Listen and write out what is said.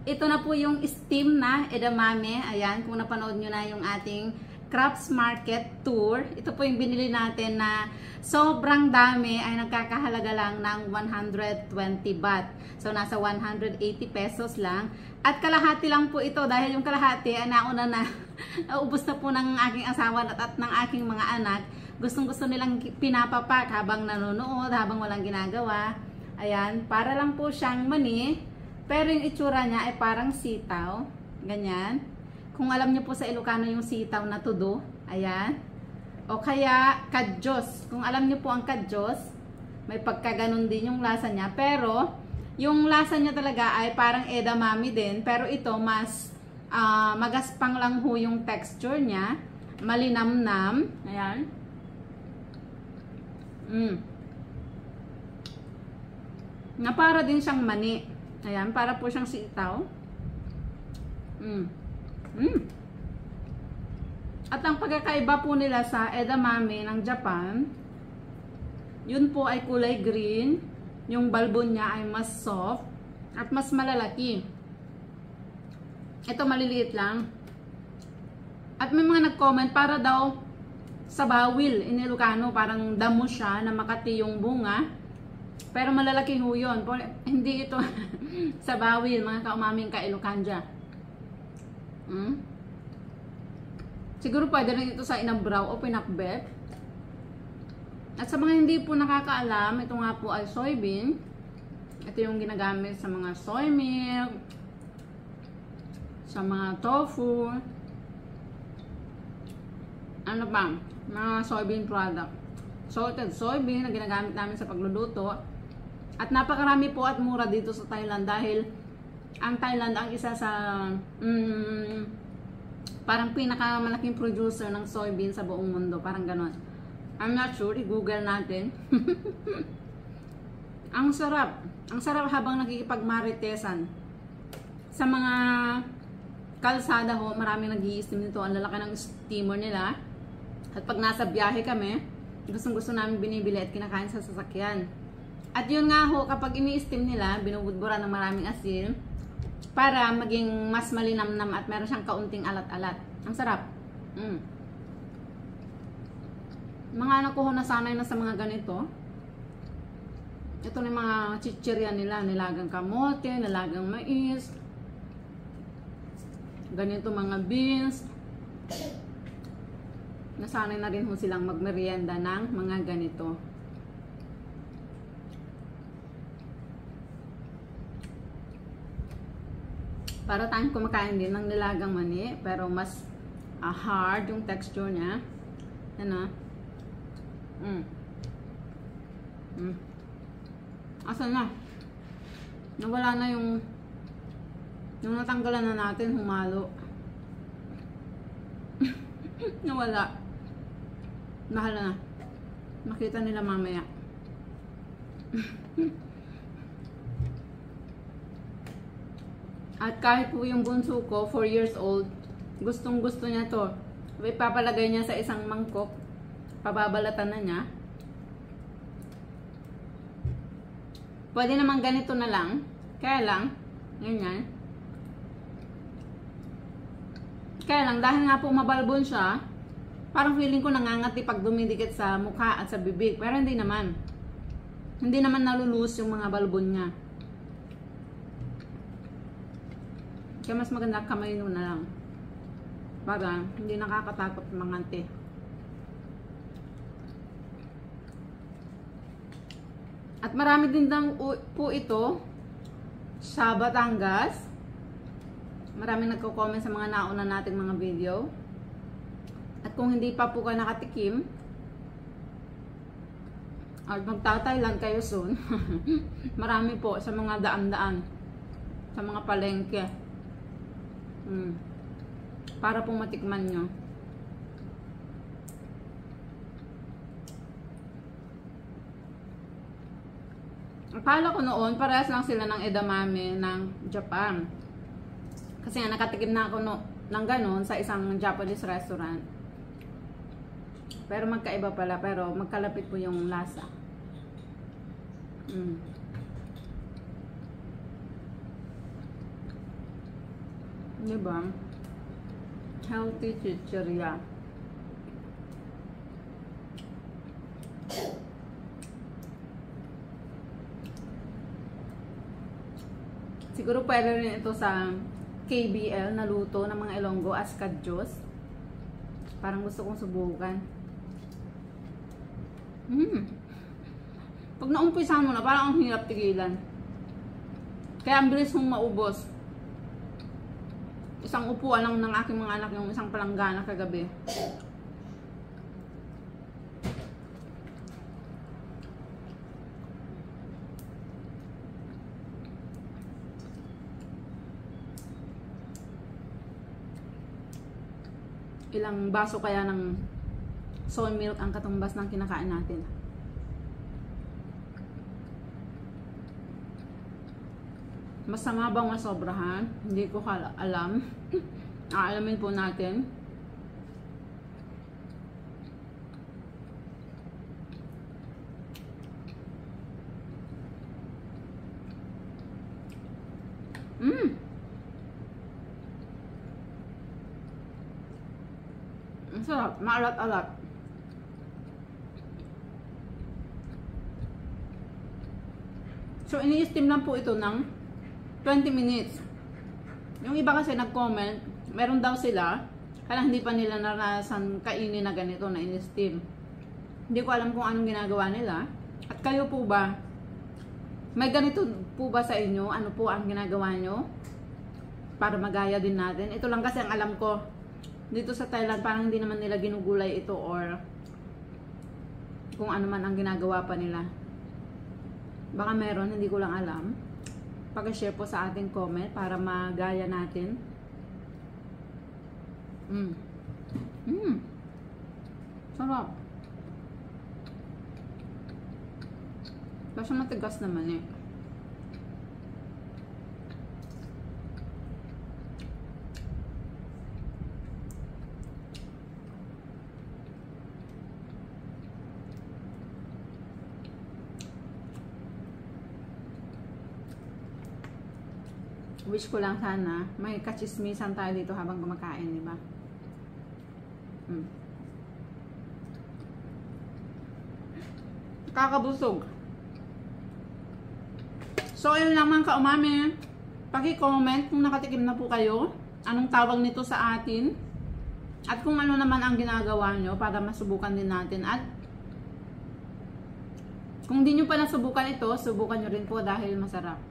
ito na po yung steam na edamame. Ayan, kung napanood nyo na yung ating Crafts Market Tour. Ito po yung binili natin na sobrang dami ay nagkakahalaga lang ng 120 baht. So, nasa 180 pesos lang. At kalahati lang po ito dahil yung kalahati ay nauna na naubos na po ng aking asawa at ng aking mga anak. Gustong-gusto nilang pinapapak habang nanonood, habang walang ginagawa. Ayan, para lang po siyang mani. Pero yung itsura niya ay parang sitaw. Ganyan. Kung alam niyo po sa Ilocano yung sitaw na tudo. Ayan. O kaya kadyos. Kung alam niyo po ang kadyos, may pagkaganon din yung lasa niya. Pero yung lasa niya talaga ay parang edamame din. Pero ito mas magaspang lang ho yung texture niya. Malinamnam. Ayan. Na para din siyang mani. Ayan, para po siyang sitaw. At ang pagkakaiba po nila sa edamame ng Japan, yun po ay kulay green. Yung balbon niya ay mas soft at mas malalaki. Ito maliliit lang. At may mga nag-comment para daw sa bawil in Ilocano, parang damo siya na makati yung bunga. Pero malalaki ho yun. Hindi ito sa bawil, mga kaumaming ka-Ilocanja. Siguro pwede rin ito sa inabraw o pinakbet. At sa mga hindi po nakakaalam, ito nga po ay soybean. Ito yung ginagamit sa mga soy milk, sa mga tofu, ano pa, mga soybean product. Salted soybean na ginagamit namin sa pagluluto. At napakarami po at mura dito sa Thailand dahil ang Thailand ang isa sa parang pinakamalaking producer ng soybean sa buong mundo. Parang ganon. I'm not sure. I-google natin. Ang sarap. Ang sarap habang nakikipagmaritesan. Sa mga kalsada ho, marami nag-i-steam nito. Ang lalaki ng steamer nila. At pag nasa biyahe kami, gustong-gusto namin binibili at kinakain sa sasakyan. At yun nga ho, kapag ini-steam nila, binubudbura ng maraming asin para maging mas malinamnam at meron siyang kaunting alat-alat. Ang sarap. Mga anak ko ho nasanay na sa mga ganito. Ito na yung mga chichirya nila, nilagang kamote, nilagang mais, ganito mga beans. Nasanay na rin ho silang magmerienda ng mga ganito. Para tayong kumakain din ng nilagang mani, pero mas hard yung texture niya. Ano? Asan na? Nawala na yung natanggalan na natin, humalo. Nawala. Mahal na. Makita nila mamaya. At kahit po yung bunso ko, 4 years old, gustong gusto niya to. Ipapalagay niya sa isang mangkok. Pababalatan na niya. Pwede naman ganito na lang. Kaya lang, ganyan. Kaya lang, dahil nga po mabalbon siya, parang feeling ko nangangati pag dumidikit sa mukha at sa bibig. Pero hindi naman. Hindi naman nalulus yung mga balbon niya. Kaya mas maganda kamay na lang. Para hindi nakakatakot mangante. At marami din po ito sa Batangas. Marami nagko-comment sa mga nauna nating mga video. At kung hindi pa po kayo nakatikim, at magta-Thailand kayo soon, marami po sa mga daan-daan, sa mga palengke. Para pong matikman nyo. Akala ko noon, parehas lang sila ng edamame ng Japan. Kasi nga nakatikim na ako ng ganon sa isang Japanese restaurant. Pero magkaiba pala, pero magkalapit po yung lasa. Diba? Healthy chichirya. Siguro pwede rin ito sa KBL na luto ng mga Ilonggo as kadyos. Parang gusto kong subukan. Pag naumpisahan mo na, parang ang hirap tigilan. Kaya ang bilis mong maubos. Isang upuan lang ng aking mga anak, yung isang palanggana kagabi. Ilang baso kaya ng soy milk ang katumbas ng kinakain natin. Masama bang masobrahan? Hindi ko alam. Aalamin po natin. Ang sarap, maalat-alat. So, ini-steam lang po ito ng 20 minutes. Yung iba kasi nag-comment, meron daw sila, kaya hindi pa nila naranasan kainin na ganito na in-steam. Hindi ko alam kung anong ginagawa nila. At kayo po ba, may ganito po ba sa inyo? Ano po ang ginagawa nyo? Para magaya din natin. Ito lang kasi ang alam ko. Dito sa Thailand, parang hindi naman nila ginugulay ito or kung ano man ang ginagawa pa nila. Baka meron, hindi ko lang alam. Pag-share po sa ating comment para magaya natin. Sarap. Kasi matigas naman eh. Wish ko lang sana may kachismisan tayo dito habang kumakain, di ba? Kakabusog. So, ayun lang mga kaumami. Paki-comment kung nakatikim na po kayo. Anong tawag nito sa atin? At kung ano naman ang ginagawa nyo para masubukan din natin. At kung di nyo pa nasubukan ito, subukan nyo rin po dahil masarap.